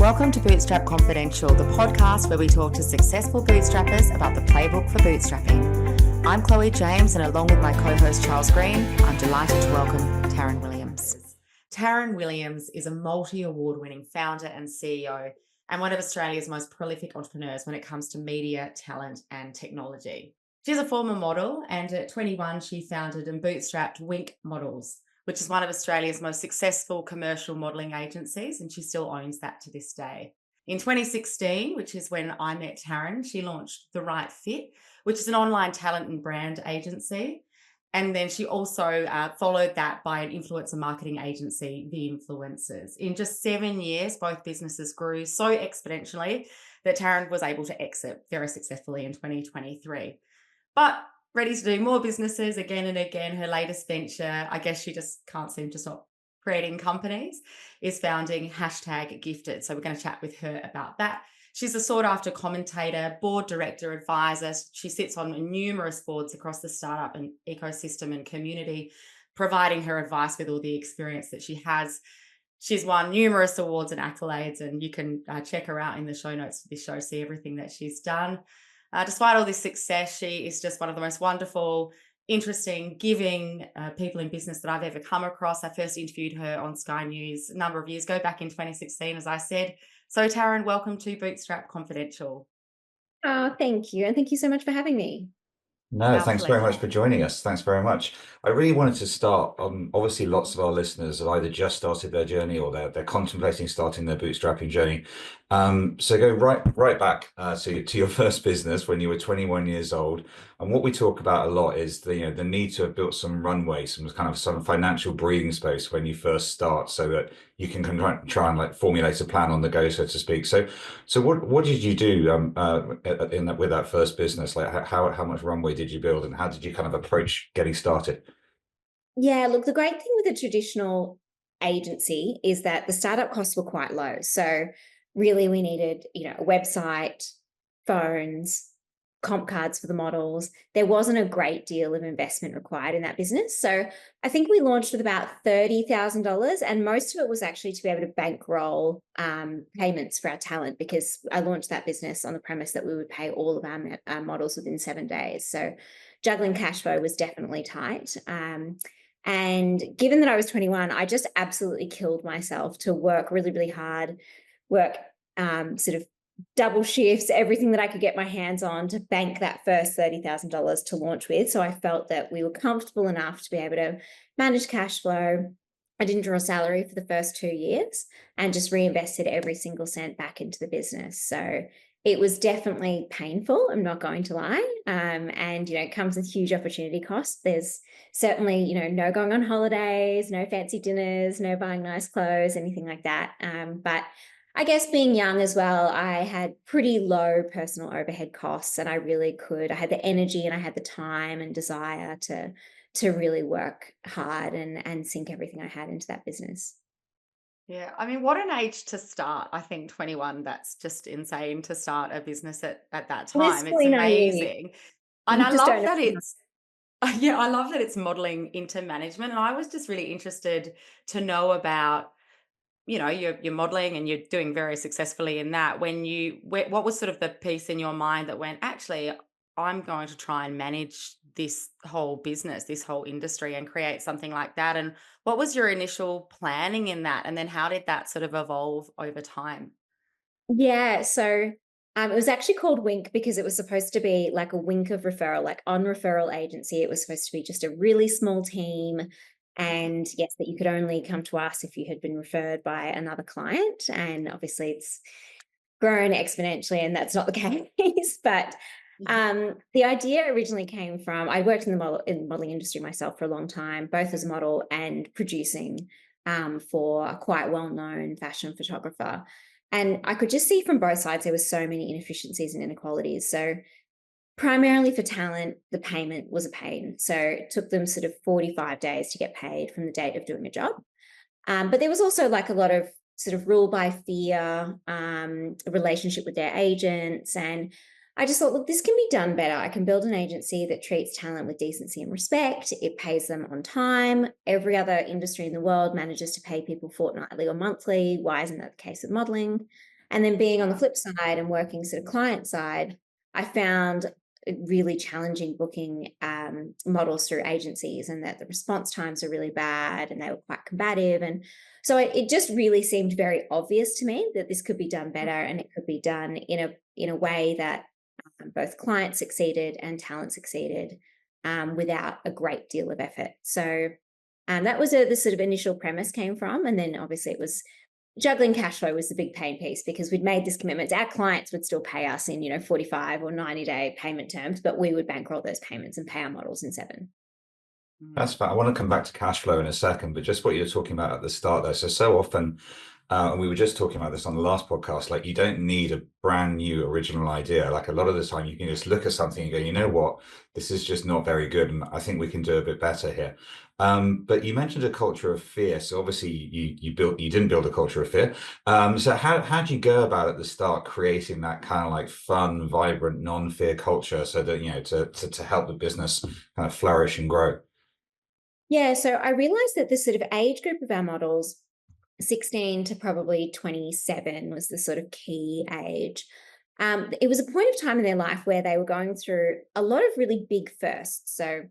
Welcome to Bootstrap Confidential, the podcast where we talk to successful bootstrappers about the playbook for bootstrapping. I'm Chloé James, and along with my co-host Charles Green, I'm delighted to welcome Taryn Williams. Taryn Williams is a multi-award-winning founder and CEO and one of Australia's most prolific entrepreneurs when it comes to media, talent, and technology. She's a former model, and at 21, she founded and bootstrapped Wink Models, which is one of Australia's most successful commercial modelling agencies, and she still owns that to this day. In 2016, which is when I met Taryn, she launched The Right Fit, which is an online talent and brand agency. And then she also followed that by an influencer marketing agency, The Influencers. In just 7 years, both businesses grew so exponentially that Taryn was able to exit very successfully in 2023. But ready to do more businesses again and again. Her latest venture, I guess she just can't seem to stop creating companies, is founding #Gifted. So we're going to chat with her about that. She's a sought-after commentator, board director, advisor. She sits on numerous boards across the startup and ecosystem and community, providing her advice with all the experience that she has. She's won numerous awards and accolades, and you can check her out in the show notes for this show, see everything that she's done. Despite all this success, she is just one of the most wonderful, interesting, giving people in business that I've ever come across. I first interviewed her on Sky News a number of years ago, back in 2016, as I said. So Taryn, welcome to Bootstrap Confidential. Oh, thank you. And thank you so much for having me. No, thanks very much for joining us. Thanks very much. I really wanted to start, obviously lots of our listeners have either just started their journey or they're contemplating starting their bootstrapping journey. So go right back to your first business when you were 21 years old. And what we talk about a lot is the need to have built some runway, some financial breathing space when you first start, so that you can try and like formulate a plan on the go, so to speak. So what did you do with that first business? Like how much runway did you build, and how did you kind of approach getting started? Yeah, look, the great thing with a traditional agency is that the startup costs were quite low. So really we needed, a website, phones, comp cards for the models. There wasn't a great deal of investment required in that business. So I think we launched with about $30,000, and most of it was actually to be able to bankroll payments for our talent, because I launched that business on the premise that we would pay all of our models within 7 days. So juggling cash flow was definitely tight. And given that I was 21, I just absolutely killed myself to work really, really hard, work sort of double shifts, everything that I could get my hands on to bank that first $30,000 to launch with. So I felt that we were comfortable enough to be able to manage cash flow. I didn't draw a salary for the first 2 years and just reinvested every single cent back into the business. So it was definitely painful, I'm not going to lie. And, it comes with huge opportunity costs. There's certainly, no going on holidays, no fancy dinners, no buying nice clothes, anything like that. But I guess being young as well, I had pretty low personal overhead costs, and I had the energy and I had the time and desire to really work hard and sink everything I had into that business. Yeah, I mean, what an age to start. I think 21, that's just insane to start a business at that time. It's amazing. And I love that I love that it's modeling into management. And I was just really interested to know about, you're modeling and you're doing very successfully in that. What was sort of the piece in your mind that went, actually, I'm going to try and manage this whole business, this whole industry, and create something like that? And what was your initial planning in that? And then how did that sort of evolve over time? Yeah, so it was actually called Wink because it was supposed to be like a wink of referral, like on referral agency. It was supposed to be just a really small team. And yes, that you could only come to us if you had been referred by another client. And obviously it's grown exponentially, and that's not the case. But the idea originally came from, I worked in the modeling industry myself for a long time, both as a model and producing for a quite well-known fashion photographer. And I could just see from both sides there was so many inefficiencies and inequalities. So primarily for talent, the payment was a pain. So it took them sort of 45 days to get paid from the date of doing a job. But there was also like a lot of sort of rule by fear, a relationship with their agents. And I just thought, look, this can be done better. I can build an agency that treats talent with decency and respect. It pays them on time. Every other industry in the world manages to pay people fortnightly or monthly. Why isn't that the case with modeling? And then being on the flip side and working sort of client side, I found it really challenging booking models through agencies, and that the response times are really bad and they were quite combative. And so it just really seemed very obvious to me that this could be done better, and it could be done in a way that both clients succeeded and talent succeeded without a great deal of effort. So that was the sort of initial premise came from. And then obviously it was juggling cash flow was the big pain piece, because we'd made this commitment. Our clients would still pay us in 45 or 90-day payment terms, but we would bankroll those payments and pay our models in 7. That's fine. I want to come back to cash flow in a second, but just what you were talking about at the start there. So often, and we were just talking about this on the last podcast, like you don't need a brand new original idea. Like a lot of the time you can just look at something and go, you know what, this is just not very good, and I think we can do a bit better here. But you mentioned a culture of fear. So obviously you didn't build a culture of fear. So how do you go about at the start creating that kind of like fun, vibrant, non-fear culture so that, to help the business kind of flourish and grow? Yeah, so I realized that the sort of age group of our models, 16 to probably 27, was the sort of key age. It was a point of time in their life where they were going through a lot of really big firsts. So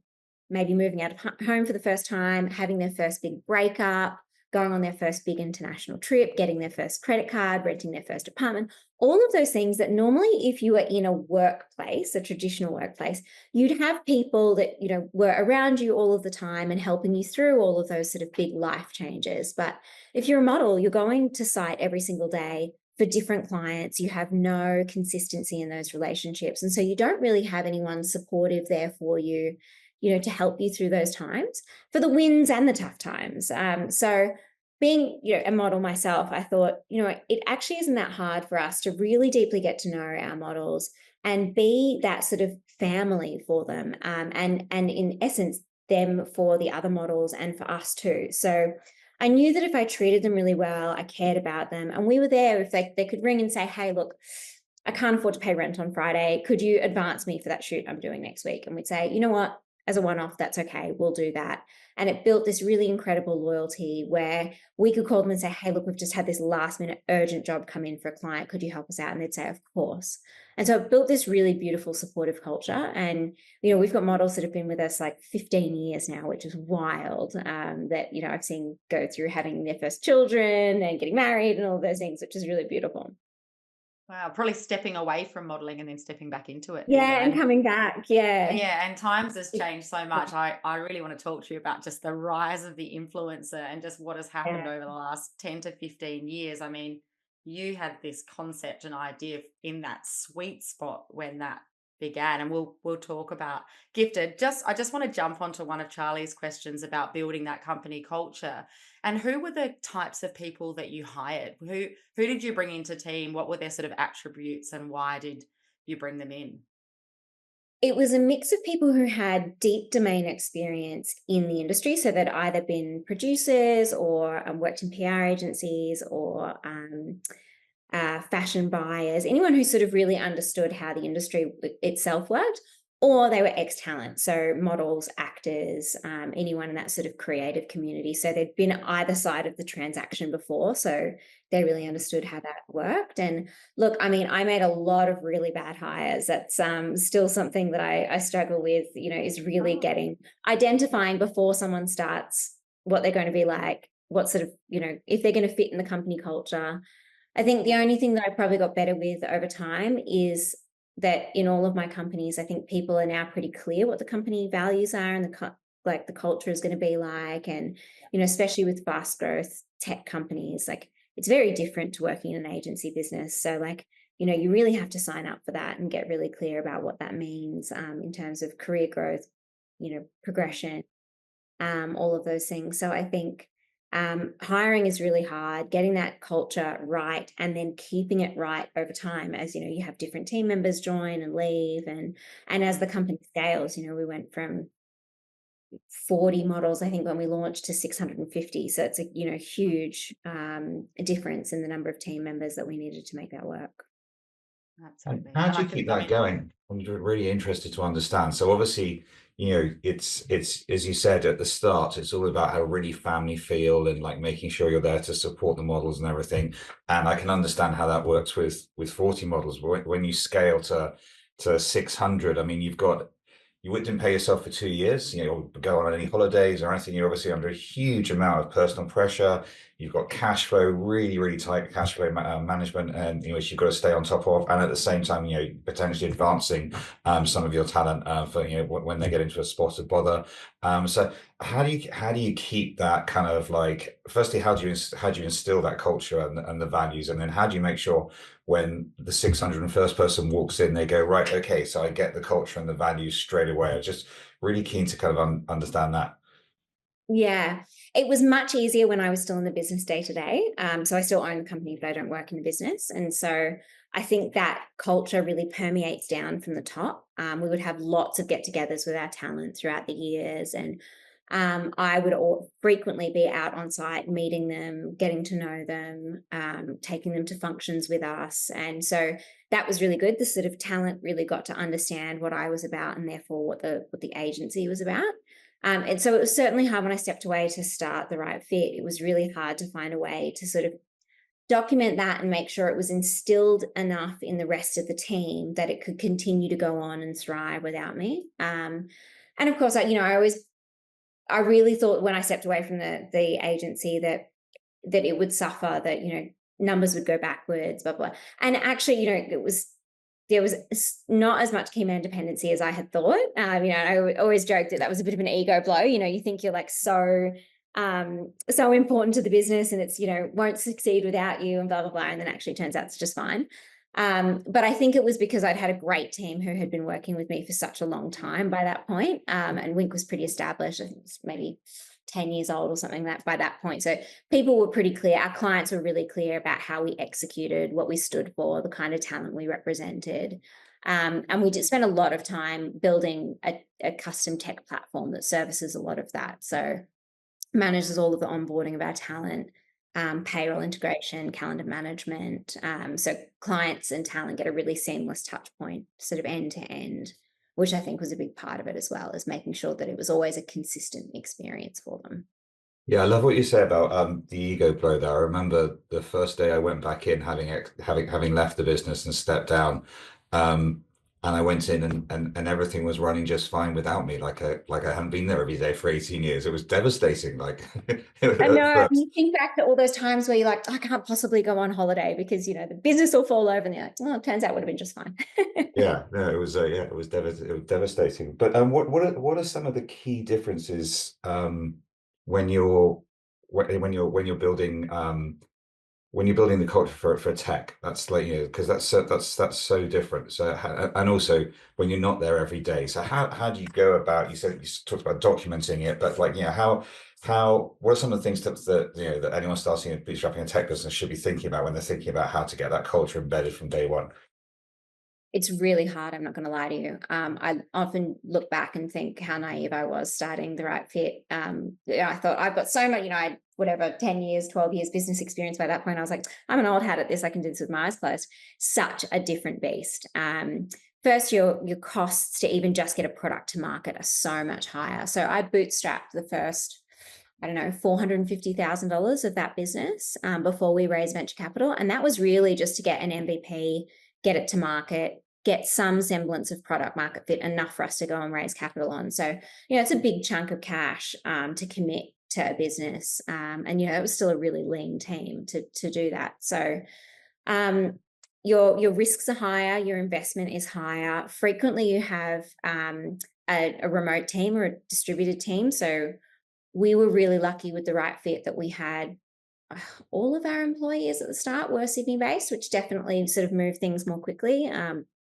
maybe moving out of home for the first time, having their first big breakup, going on their first big international trip, getting their first credit card, renting their first apartment, all of those things that normally, if you were in a workplace, a traditional workplace, you'd have people that, were around you all of the time and helping you through all of those sort of big life changes. But if you're a model, you're going to site every single day for different clients. You have no consistency in those relationships. And so you don't really have anyone supportive there for you, to help you through those times, for the wins and the tough times. So being, a model myself, I thought, it actually isn't that hard for us to really deeply get to know our models and be that sort of family for them. And in essence, them for the other models and for us too. So I knew that if I treated them really well, I cared about them, and we were there, if they could ring and say, hey, look, I can't afford to pay rent on Friday. Could you advance me for that shoot I'm doing next week? And we'd say, you know what, as a one-off, that's okay, we'll do that. And it built this really incredible loyalty where we could call them and say, hey, look, we've just had this last minute urgent job come in for a client. Could you help us out? And they'd say, of course. And so it built this really beautiful supportive culture. And, we've got models that have been with us like 15 years now, which is wild, that, I've seen go through having their first children and getting married and all of those things, which is really beautiful. Wow, probably stepping away from modeling and then stepping back into it. Yeah, and coming back. Yeah. Yeah, and times has changed so much. I really want to talk to you about just the rise of the influencer and just what has happened Yeah. over the last 10 to 15 years. I mean, you had this concept and idea in that sweet spot when that began, and we'll talk about Gifted. I just want to jump onto one of Charlie's questions about building that company culture. And who were the types of people that you hired? Who did you bring into team? What were their sort of attributes, and why did you bring them in? It was a mix of people who had deep domain experience in the industry. So they'd either been producers or worked in PR agencies or fashion buyers, anyone who sort of really understood how the industry itself worked, or they were ex-talent, so models, actors, anyone in that sort of creative community. So they'd been either side of the transaction before, so they really understood how that worked. And look, I mean, I made a lot of really bad hires. That's still something that I struggle with, is really identifying before someone starts what they're going to be like, what sort of, if they're going to fit in the company culture. I think the only thing that I probably got better with over time is that in all of my companies, I think people are now pretty clear what the company values are and the culture is going to be like. And, especially with fast growth tech companies, like it's very different to working in an agency business. So like, you really have to sign up for that and get really clear about what that means in terms of career growth, progression, all of those things. So I think hiring is really hard, getting that culture right, and then keeping it right over time. As you have different team members join and leave, and as the company scales, we went from 40 models, I think, when we launched, to 650. So it's a huge difference in the number of team members that we needed to make that work. And Absolutely. how And do I you keep I that mean, going? I'm really interested to understand. So obviously it's as you said at the start, it's all about how really family feel and like making sure you're there to support the models and everything. And I can understand how that works with 40 models, but when you scale to 600, I mean, you didn't pay yourself for 2 years, or go on any holidays or anything. You're obviously under a huge amount of personal pressure. You've got cash flow, really, really tight cash flow management, and which you've got to stay on top of. And at the same time, potentially advancing some of your talent for when they get into a spot of bother. So how do you keep that kind of like? Firstly, how do you instill that culture and the values, and then how do you make sure when the 601st person walks in, they go, right, okay, so I get the culture and the values straight away. I'm just really keen to kind of understand that. Yeah, it was much easier when I was still in the business day to day. So I still own the company, but I don't work in the business. And so I think that culture really permeates down from the top. We would have lots of get-togethers with our talent throughout the years, and I would frequently be out on site, meeting them, getting to know them, taking them to functions with us. And so that was really good. The sort of talent really got to understand what I was about, and therefore what the agency was about. And so it was certainly hard when I stepped away to start the Right Fit. It was really hard to find a way to sort of document that and make sure it was instilled enough in the rest of the team that it could continue to go on and thrive without me. And of course, I really thought when I stepped away from the agency that it would suffer, that numbers would go backwards, blah blah. And actually, there was not as much key man dependency as I had thought. I always joked that was a bit of an ego blow. You think you're like so important to the business, and it's won't succeed without you, and blah blah blah. And then actually turns out it's just fine. But I think it was because I'd had a great team who had been working with me for such a long time by that point. And Wink was pretty established. I think it was maybe 10 years old or something like that by that point. So people were pretty clear. Our clients were really clear about how we executed, what we stood for, the kind of talent we represented. And we did spend a lot of time building a custom tech platform that services a lot of that. So manages all of the onboarding of our talent, payroll integration, calendar management. So clients and talent get a really seamless touch point, sort of end to end, which I think was a big part of it, as well as making sure that it was always a consistent experience for them. Yeah, I love what you say about the ego blow there. I remember the first day I went back in, having left the business and stepped down, and I went in and everything was running just fine without me. Like I hadn't been there every day for 18 years. It was devastating. Like I know. at You think back to all those times where you're like, I can't possibly go on holiday because the business will fall over, and you're like, well, it turns out it would have been just fine. Yeah, no, it was devastating. But what are some of the key differences when you're when you're building the culture for tech? That's like because that's so different. So and also when you're not there every day. So how do you go about? You talked about documenting it, but like how what are some of the things that anyone starting a bootstrapping a tech business should be thinking about when they're thinking about how to get that culture embedded from day one? It's really hard. I'm not going to lie to you. I often look back and think how naive I was starting the Right Fit. I thought I've got so much, I had whatever, 10 years, 12 years business experience by that point. I was like, I'm an old hat at this. I can do this with my eyes closed. Such a different beast. First, your costs to even just get a product to market are so much higher. So I bootstrapped the first, I don't know, $450,000 of that business before we raised venture capital. And that was really just to get an MVP, get it to market, get some semblance of product market fit, enough for us to go and raise capital on. So, it's a big chunk of cash to commit to a business. And, it was still a really lean team to do that. So your risks are higher, your investment is higher. Frequently you have a remote team or a distributed team. So we were really lucky with the Right Fit that we had all of our employees at the start were Sydney based, which definitely sort of moved things more quickly.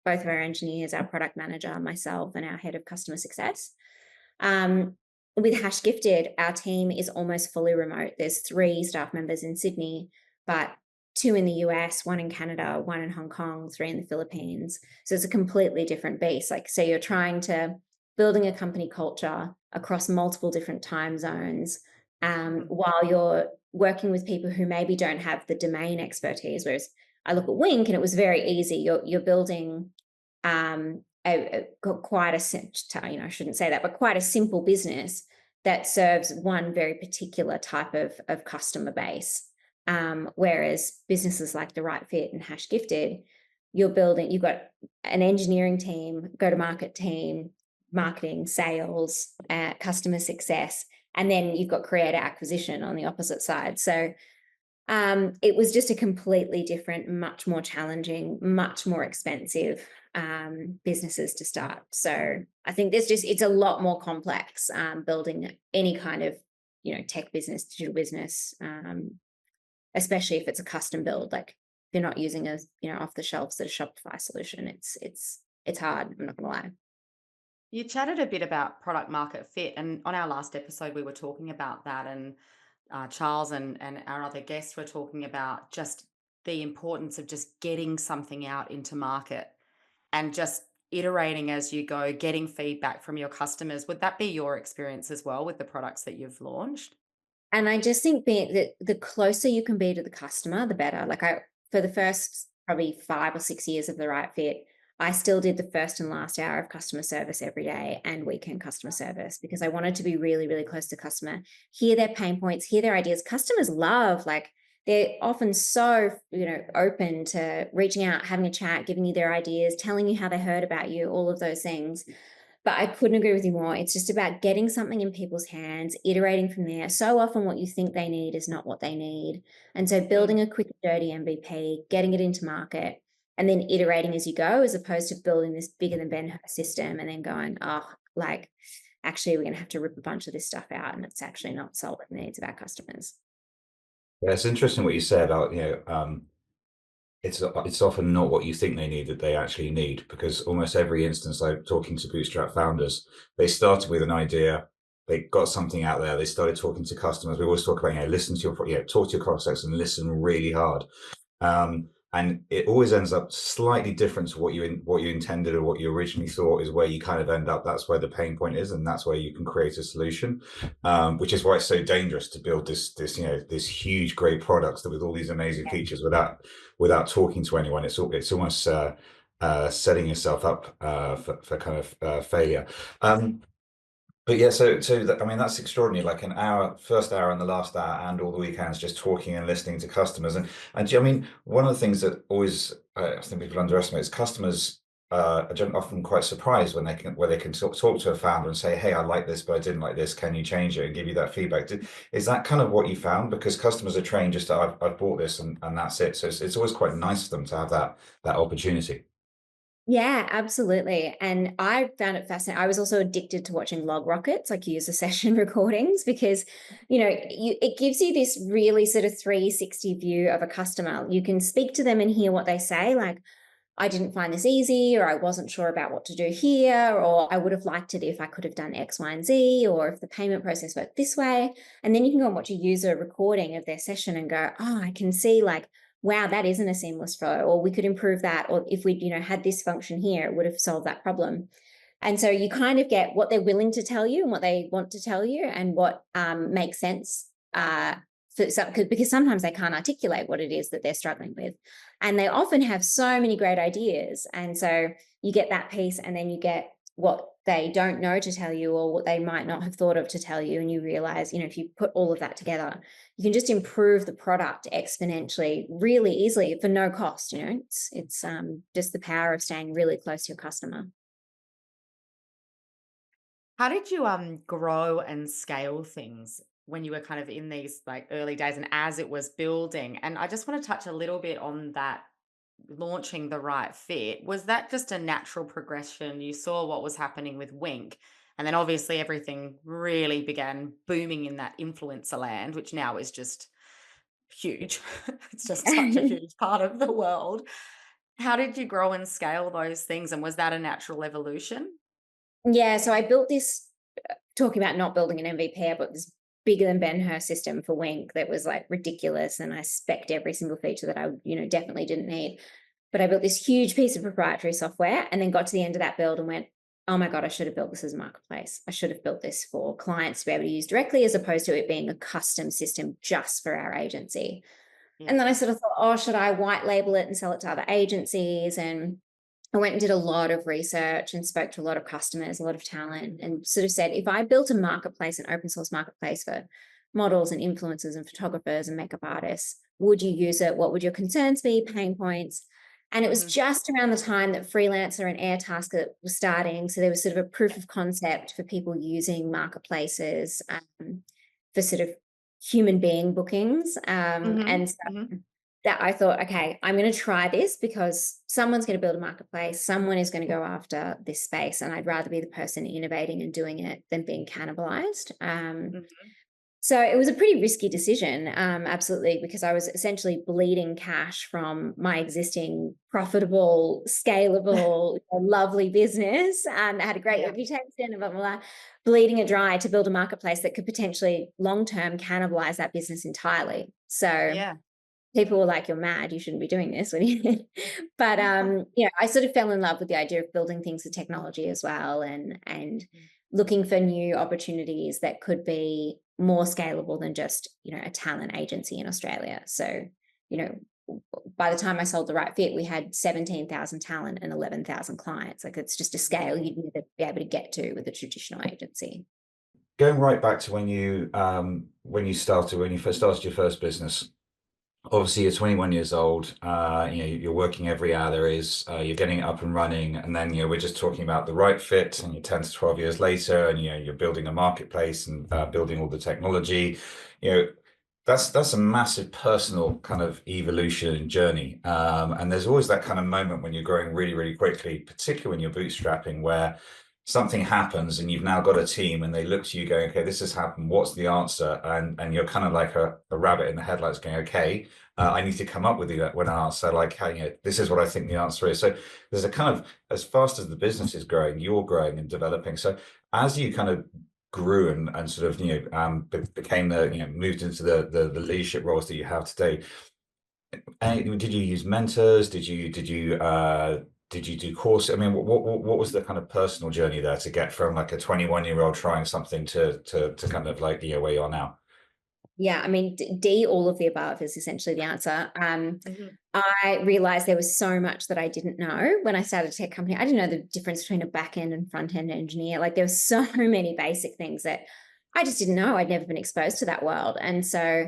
Both of our engineers, our product manager, myself, and our head of customer success. With Hash Gifted, our team is almost fully remote. There's 3 staff members in Sydney, but 2 in the US, 1 in Canada, 1 in Hong Kong, 3 in the Philippines. So it's a completely different beast. So you're trying to building a company culture across multiple different time zones, while you're working with people who maybe don't have the domain expertise. Whereas I look at Wink and it was very easy. You're building quite I shouldn't say that, but quite a simple business that serves one very particular type of customer base. Whereas businesses like The Right Fit and Hash Gifted, you've got an engineering team, go-to-market team, marketing, sales, customer success, and then you've got creator acquisition on the opposite side. So it was just a completely different, much more challenging, much more expensive businesses to start. So I think it's a lot more complex building any kind of, tech business, digital business, especially if it's a custom build. Like if you're not using a, off the shelves that a Shopify solution, it's hard. I'm not gonna lie. You chatted a bit about product market fit, and on our last episode, we were talking about that, and Charles and our other guests were talking about just the importance of just getting something out into market and just iterating as you go, getting feedback from your customers. Would that be your experience as well with the products that you've launched? And I just think that the closer you can be to the customer, the better. Like for the first probably 5 or 6 years of The Right Fit, I still did the first and last hour of customer service every day and weekend customer service because I wanted to be really, really close to customer, hear their pain points, hear their ideas. Customers love, like they're often so, open to reaching out, having a chat, giving you their ideas, telling you how they heard about you, all of those things. But I couldn't agree with you more. It's just about getting something in people's hands, iterating from there. So often what you think they need is not what they need. And so building a quick, dirty MVP, getting it into market, and then iterating as you go, as opposed to building this bigger than Ben-Hur system and then going, actually, we're going to have to rip a bunch of this stuff out and it's actually not solving the needs of our customers. Yeah, it's interesting what you say about, it's often not what you think they need that they actually need, because almost every instance, like talking to Bootstrap founders, they started with an idea, they got something out there, they started talking to customers. We always talk about, listen to talk to your prospects and listen really hard. And it always ends up slightly different to what you intended or what you originally thought is where you kind of end up. That's where the pain point is, and that's where you can create a solution. Which is why it's so dangerous to build this huge great products with all these amazing features without talking to anyone. It's almost setting yourself up for kind of failure. But yeah, that's extraordinary. Like an hour, first hour and the last hour, and all the weekends, just talking and listening to customers. And one of the things that always I think people underestimate is customers are often quite surprised when they can talk to a founder and say, "Hey, I like this, but I didn't like this. Can you change it?" and give you that feedback. Is that kind of what you found? Because customers are trained just to, I've bought this and that's it. So it's always quite nice for them to have that opportunity. Yeah, absolutely. And I found it fascinating. I was also addicted to watching log rockets, like user session recordings, because, it gives you this really sort of 360 view of a customer. You can speak to them and hear what they say, like, I didn't find this easy, or I wasn't sure about what to do here, or I would have liked it if I could have done X, Y, and Z, or if the payment process worked this way. And then you can go and watch a user recording of their session and go, oh, I can see like, wow, that isn't a seamless flow, or we could improve that. Or if we, had this function here, it would have solved that problem. And so you kind of get what they're willing to tell you and what they want to tell you and what makes sense because sometimes they can't articulate what it is that they're struggling with. And they often have so many great ideas. And so you get that piece, and then you get what they don't know to tell you or what they might not have thought of to tell you. And you realize, if you put all of that together, you can just improve the product exponentially, really easily for no cost. It's just the power of staying really close to your customer. How did you grow and scale things when you were kind of in these like early days and as it was building? And I just want to touch a little bit on that launching The Right Fit. Was that just a natural progression? You saw what was happening with Wink, and then obviously everything really began booming in that influencer land, which now is just huge. It's just such a huge part of the world. How did you grow and scale those things? And was that a natural evolution? Yeah, so I built this, talking about not building an MVP, I built this bigger than Ben-Hur system for Wink that was like ridiculous, and I spec'd every single feature that I, definitely didn't need. But I built this huge piece of proprietary software and then got to the end of that build and went, oh my God, I should have built this as a marketplace. I should have built this for clients to be able to use directly, as opposed to it being a custom system just for our agency. Yeah. And then I sort of thought, should I white label it and sell it to other agencies? And I went and did a lot of research and spoke to a lot of customers, a lot of talent, and sort of said, if I built a marketplace, an open source marketplace for models and influencers and photographers and makeup artists, would you use it? What would your concerns be, pain points? And it was just around the time that Freelancer and Airtasker was starting. So there was sort of a proof of concept for people using marketplaces for sort of human being bookings. And so that I thought, okay, I'm going to try this because someone's going to build a marketplace. Someone is going to go after this space. And I'd rather be the person innovating and doing it than being cannibalized. So it was a pretty risky decision, absolutely, because I was essentially bleeding cash from my existing profitable, scalable, lovely business, and had a great reputation and blah, blah, blah, bleeding it dry to build a marketplace that could potentially long-term cannibalize that business entirely. So people were like, you're mad, you shouldn't be doing this. But I sort of fell in love with the idea of building things with technology as well, and looking for new opportunities that could be more scalable than just, a talent agency in Australia. So, by the time I sold The Right Fit, we had 17,000 talent and 11,000 clients. Like, it's just a scale you'd never be able to get to with a traditional agency. Going right back to when you first started your first business. Obviously, you're 21 years old. You're working every hour there is. You're getting it up and running, and then we're just talking about The Right Fit, and you're 10 to 12 years later, and you're building a marketplace and building all the technology. That's a massive personal kind of evolution and journey. And there's always that kind of moment when you're growing really, really quickly, particularly when you're bootstrapping, where something happens and you've now got a team and they look to you going, okay, this has happened, what's the answer? And you're kind of like a rabbit in the headlights going, okay, I need to come up with an answer, like, hey, this is what I think the answer is. So there's a kind of, as fast as the business is growing, you're growing and developing. So as you kind of grew and sort of became moved into the leadership roles that you have today, did you use mentors? Did you do course? I mean, what was the kind of personal journey there to get from like a 21-year-old trying something to kind of like where you are now? Yeah, I mean, D, all of the above is essentially the answer. I realized there was so much that I didn't know when I started a tech company. I didn't know the difference between a back end and front end engineer. Like, there were so many basic things that I just didn't know. I'd never been exposed to that world. And so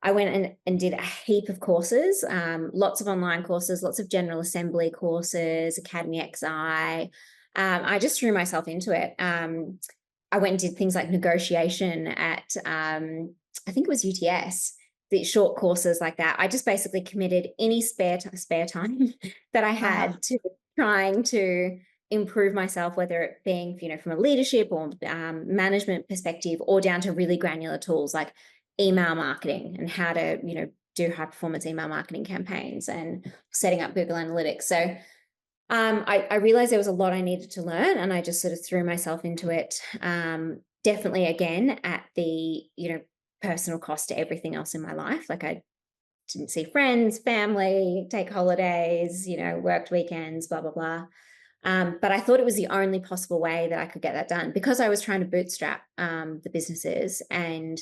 I went and did a heap of courses, lots of online courses, lots of General Assembly courses, Academy XI. I just threw myself into it. I went and did things like negotiation at, I think it was UTS, the short courses like that. I just basically committed any spare time that I had to trying to improve myself, whether it being, from a leadership or management perspective, or down to really granular tools like email marketing and how to, do high performance email marketing campaigns and setting up Google Analytics. So I realized there was a lot I needed to learn, and I just sort of threw myself into it. Definitely, again, at the, personal cost to everything else in my life. Like, I didn't see friends, family, take holidays, worked weekends, blah, blah, blah. But I thought it was the only possible way that I could get that done, because I was trying to bootstrap the businesses, and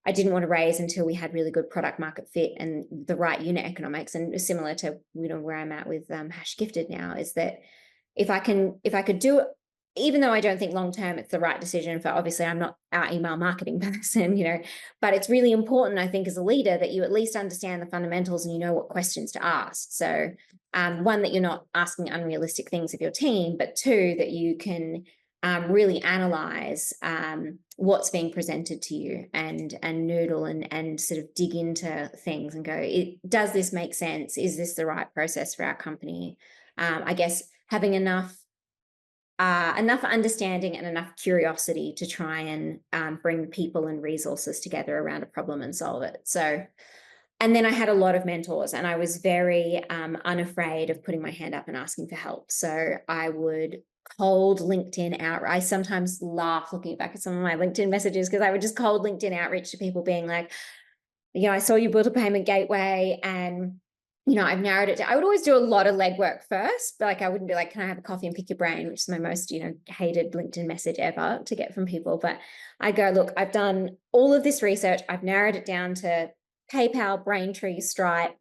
I didn't want to raise until we had really good product market fit and the right unit economics. And similar to, where I'm at with Hash Gifted now, is that if I could do it, even though I don't think long-term it's the right decision for, obviously I'm not our email marketing person, but it's really important, I think, as a leader, that you at least understand the fundamentals and you know what questions to ask. So one, that you're not asking unrealistic things of your team, but two, that you can really analyze what's being presented to you and noodle and sort of dig into things and go, does this make sense? Is this the right process for our company? I guess having enough understanding and enough curiosity to try and bring people and resources together around a problem and solve it. So, and then I had a lot of mentors, and I was very unafraid of putting my hand up and asking for help. So I would cold LinkedIn outreach. I sometimes laugh looking back at some of my LinkedIn messages, because I would just cold LinkedIn outreach to people being like, I saw you built a payment gateway, and I've narrowed it down. I would always do a lot of legwork first, but I wouldn't be like, can I have a coffee and pick your brain, which is my most, hated LinkedIn message ever to get from people. But I go, look, I've done all of this research. I've narrowed it down to PayPal, Braintree, Stripe.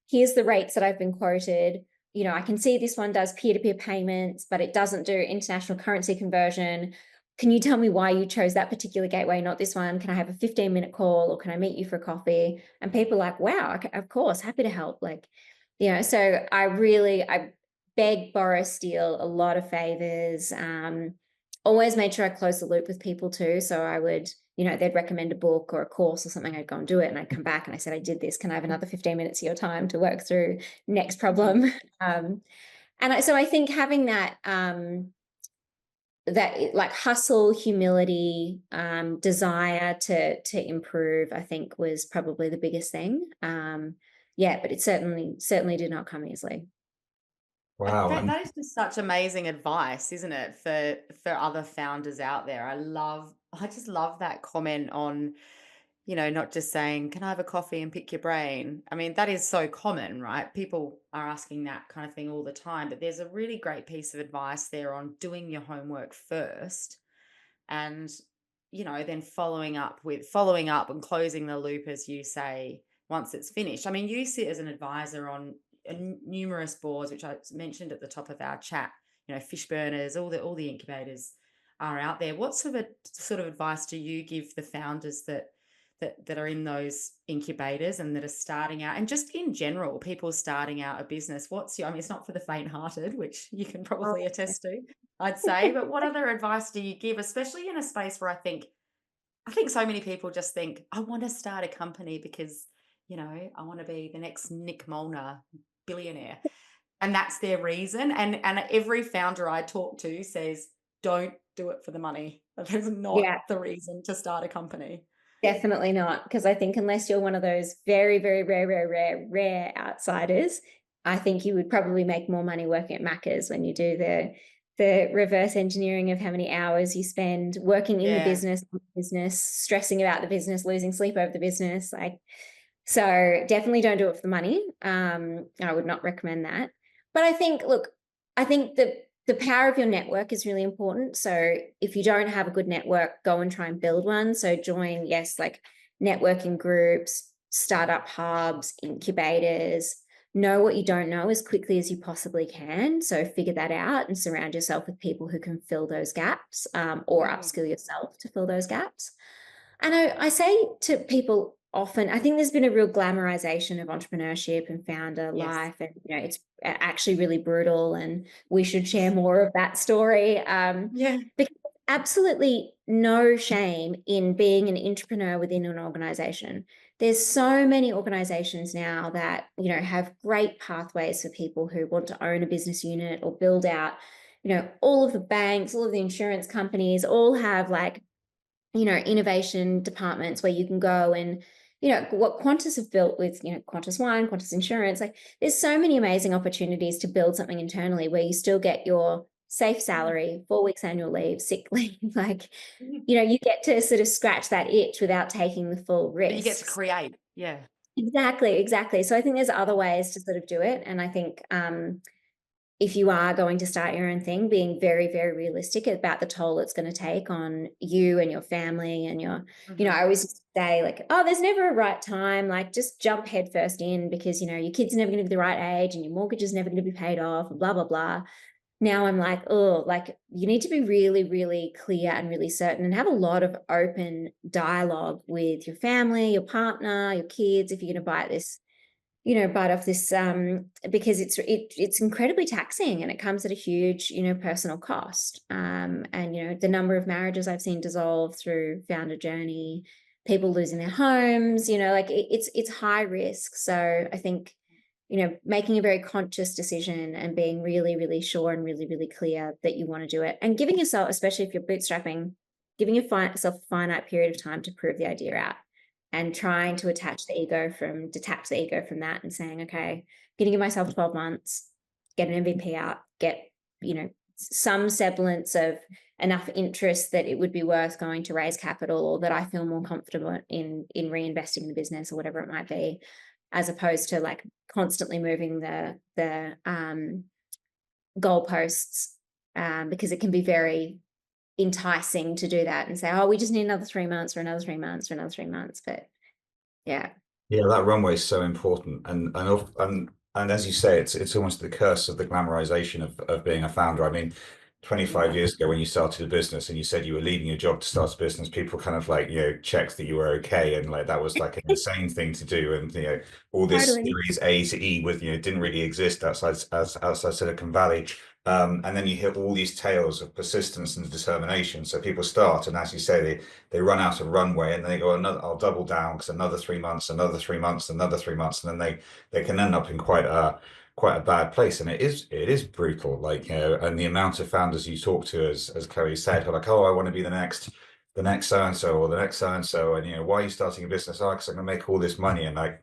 Here's the rates that I've been quoted. I can see this one does peer-to-peer payments, but it doesn't do international currency conversion. Can you tell me why you chose that particular gateway, not this one? Can I have a 15-minute call, or can I meet you for coffee? And people are like, wow, okay, of course, happy to help. Like, so I beg, borrow, steal a lot of favors. Always made sure I closed the loop with people too. So I would, they'd recommend a book or a course or something. I'd go and do it, and I'd come back and I said, I did this. Can I have another 15 minutes of your time to work through next problem? So I think having that, like hustle, humility, desire to improve, I think was probably the biggest thing. But it certainly did not come easily. Wow. That is just such amazing advice, isn't it, for other founders out there? I just love that comment on, not just saying, can I have a coffee and pick your brain? I mean, that is so common, right? People are asking that kind of thing all the time, but there's a really great piece of advice there on doing your homework first, and, then following up and closing the loop, as you say, once it's finished. I mean, you sit as an advisor on numerous boards, which I mentioned at the top of our chat, fish burners, all the incubators are out there. What sort of advice do you give the founders that are in those incubators and that are starting out, and just in general, people starting out a business? I mean, it's not for the faint-hearted, which you can probably attest to, I'd say, but what other advice do you give, especially in a space where I think so many people just think, I want to start a company because, I want to be the next Nick Molnar billionaire. And that's their reason. And every founder I talk to says, don't do it for the money. That is not the reason to start a company. Definitely not. Because I think unless you're one of those very, very rare outsiders, I think you would probably make more money working at Macca's when you do the reverse engineering of how many hours you spend working in the business, stressing about the business, losing sleep over the business. So definitely don't do it for the money. I would not recommend that. But I think the power of your network is really important. So if you don't have a good network, go and try and build one. So join, like networking groups, startup hubs, incubators. Know what you don't know as quickly as you possibly can. So figure that out and surround yourself with people who can fill those gaps, or upskill yourself to fill those gaps. And I say to people often, I think there's been a real glamorization of entrepreneurship and founder life, and it's actually really brutal, and we should share more of that story. Because absolutely no shame in being an entrepreneur within an organization. There's so many organizations now that have great pathways for people who want to own a business unit or build out. All of the banks, all of the insurance companies all have innovation departments where you can go and, what Qantas have built with, Qantas One, Qantas Insurance, there's so many amazing opportunities to build something internally where you still get your safe salary, 4 weeks annual leave, sick leave, you get to sort of scratch that itch without taking the full risk. But you get to create. Yeah. Exactly. So I think there's other ways to sort of do it. And I think, if you are going to start your own thing, being very, very realistic about the toll it's going to take on you and your family and your, I always say there's never a right time, just jump headfirst in because, your kids are never going to be the right age and your mortgage is never going to be paid off and blah, blah, blah. Now I'm you need to be really, really clear and really certain and have a lot of open dialogue with your family, your partner, your kids, if you're going to bite off this, because it's incredibly taxing and it comes at a huge, personal cost. And, the number of marriages I've seen dissolve through founder journey, people losing their homes, it's high risk. So I think, making a very conscious decision and being really, really sure and really, really clear that you want to do it, and giving yourself, especially if you're bootstrapping, giving yourself a finite period of time to prove the idea out. And trying to detach the ego from that and saying, okay, I'm going to give myself 12 months, get an MVP out, get, some semblance of enough interest that it would be worth going to raise capital, or that I feel more comfortable in reinvesting in the business or whatever it might be, as opposed to constantly moving the goalposts, because it can be very enticing to do that and say, oh, we just need another 3 months or another 3 months or another 3 months. But that runway is so important, and And as you say, it's almost the curse of the glamorization of being a founder. I mean, 25 years ago when you started a business and you said you were leaving your job to start a business, people kind of like, checked that you were okay. And like that was like an insane thing to do. And all this Totally. series A to E with, didn't really exist outside Silicon Valley. And then you hear all these tales of persistence and determination. So people start, and as you say, they run out of runway and they go, another, I'll double down because another 3 months, another 3 months, another 3 months, and then they can end up in quite a bad place. And it is brutal. Like, and the amount of founders you talk to, as Chloe said, are like, oh, I want to be the next so and so or the next so and so, and why are you starting a business? Oh, because I'm gonna make all this money. And like,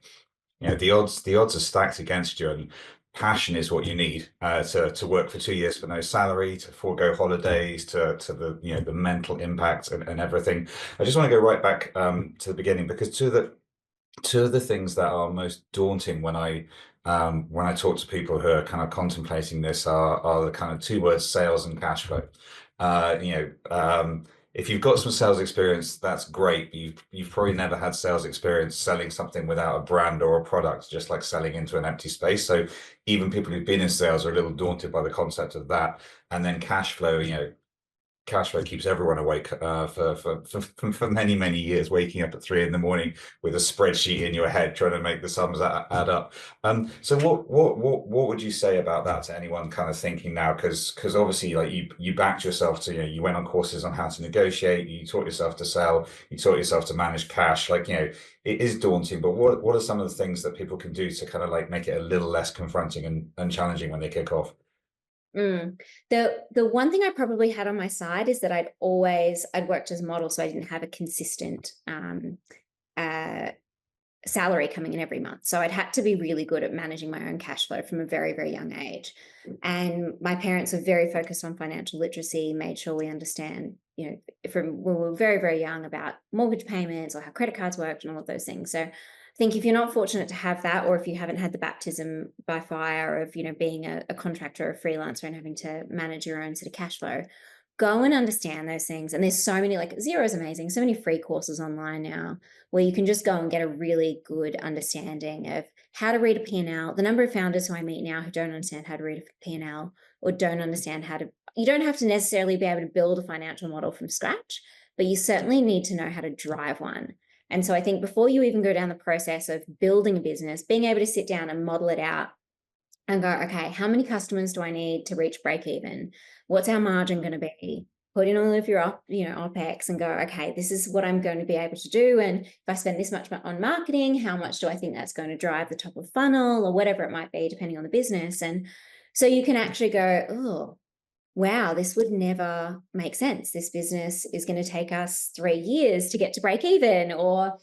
the odds are stacked against you, and passion is what you need to work for 2 years for no salary, to forego holidays, to the the mental impact and everything. I just want to go right back to the beginning, because two of the things that are most daunting when I talk to people who are kind of contemplating this are the kind of two words: sales and cash flow. If you've got some sales experience, that's great. You've probably never had sales experience selling something without a brand or a product, just like selling into an empty space. So even people who've been in sales are a little daunted by the concept of that. And then cash flow keeps everyone awake for many, many years, waking up at 3 a.m. with a spreadsheet in your head trying to make the sums add up. So what would you say about that to anyone kind of thinking now? Because obviously, like, you backed yourself to, you went on courses on how to negotiate, you taught yourself to sell, you taught yourself to manage cash. Like, it is daunting, but what are some of the things that people can do to kind of like make it a little less confronting and challenging when they kick off? The one thing I probably had on my side is that I'd worked as a model, so I didn't have a consistent uh, salary coming in every month. So I'd had to be really good at managing my own cash flow from a very, very young age. And my parents were very focused on financial literacy, made sure we understand, from when we were very, very young, about mortgage payments or how credit cards worked and all of those things. So I think if you're not fortunate to have that, or if you haven't had the baptism by fire of, being a contractor or a freelancer and having to manage your own sort of cash flow, go and understand those things. And there's so many, like, Xero is amazing, so many free courses online now where you can just go and get a really good understanding of how to read a P&L. The number of founders who I meet now who don't understand how to read a P&L, or don't understand you don't have to necessarily be able to build a financial model from scratch, but you certainly need to know how to drive one. And so I think before you even go down the process of building a business, being able to sit down and model it out and go, okay, how many customers do I need to reach break even? What's our margin going to be? Put in all of your OPEX and go, okay, this is what I'm going to be able to do. And if I spend this much on marketing, how much do I think that's going to drive the top of funnel, or whatever it might be, depending on the business. And so you can actually go, oh, wow, this would never make sense. This business is going to take us 3 years to get to break even, or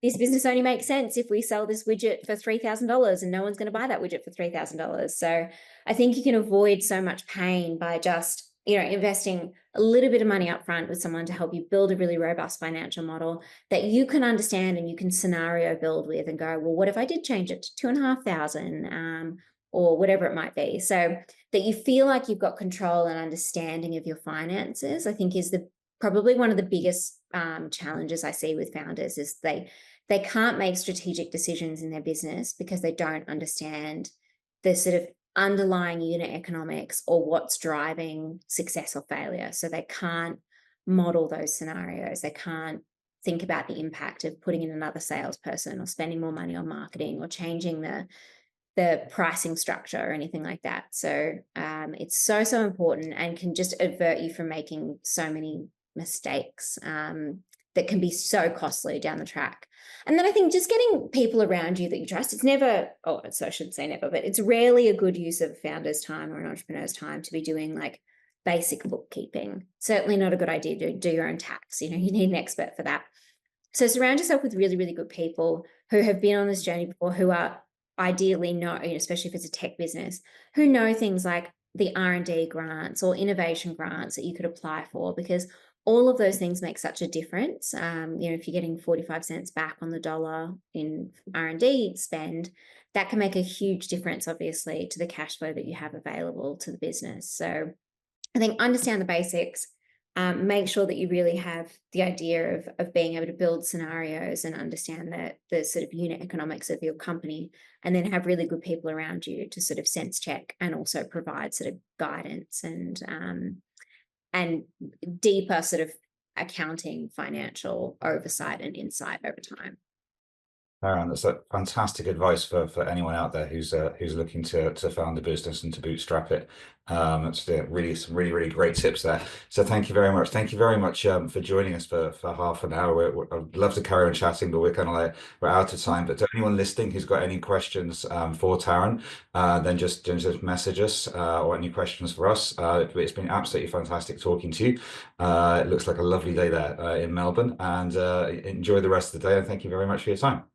this business only makes sense if we sell this widget for $3,000 and no one's going to buy that widget for $3,000. So I think you can avoid so much pain by just, investing a little bit of money up front with someone to help you build a really robust financial model that you can understand and you can scenario build with and go, well, what if I did change it to 2,500, or whatever it might be? So that you feel like you've got control and understanding of your finances, I think is probably one of the biggest challenges I see with founders, is they can't make strategic decisions in their business because they don't understand the sort of underlying unit economics or what's driving success or failure. So they can't model those scenarios. They can't think about the impact of putting in another salesperson, or spending more money on marketing, or changing the pricing structure or anything like that. So it's so, so important, and can just avert you from making so many mistakes that can be so costly down the track. And then I think just getting people around you that you trust. It's never, so I shouldn't say never, but it's rarely a good use of a founder's time or an entrepreneur's time to be doing like basic bookkeeping. Certainly not a good idea to do your own tax. You need an expert for that. So surround yourself with really, really good people who have been on this journey before, who are ideally especially if it's a tech business, who know things like the R&D grants or innovation grants that you could apply for, because all of those things make such a difference. If you're getting 45 cents back on the dollar in R&D spend, that can make a huge difference, obviously, to the cash flow that you have available to the business. So I think understand the basics, Make sure that you really have the idea of being able to build scenarios and understand the sort of unit economics of your company, and then have really good people around you to sort of sense check and also provide sort of guidance and deeper sort of accounting, financial oversight and insight over time. Aaron, that's fantastic advice for anyone out there who's looking to found a business and to bootstrap it. It's really some really great tips there. So thank you very much. Thank you very much for joining us for half an hour. I'd love to carry on chatting, but we're kind of like we're out of time. But to anyone listening who's got any questions for Taryn, then just message us or any questions for us. It's been absolutely fantastic talking to you. It looks like a lovely day there in Melbourne, and enjoy the rest of the day. And thank you very much for your time.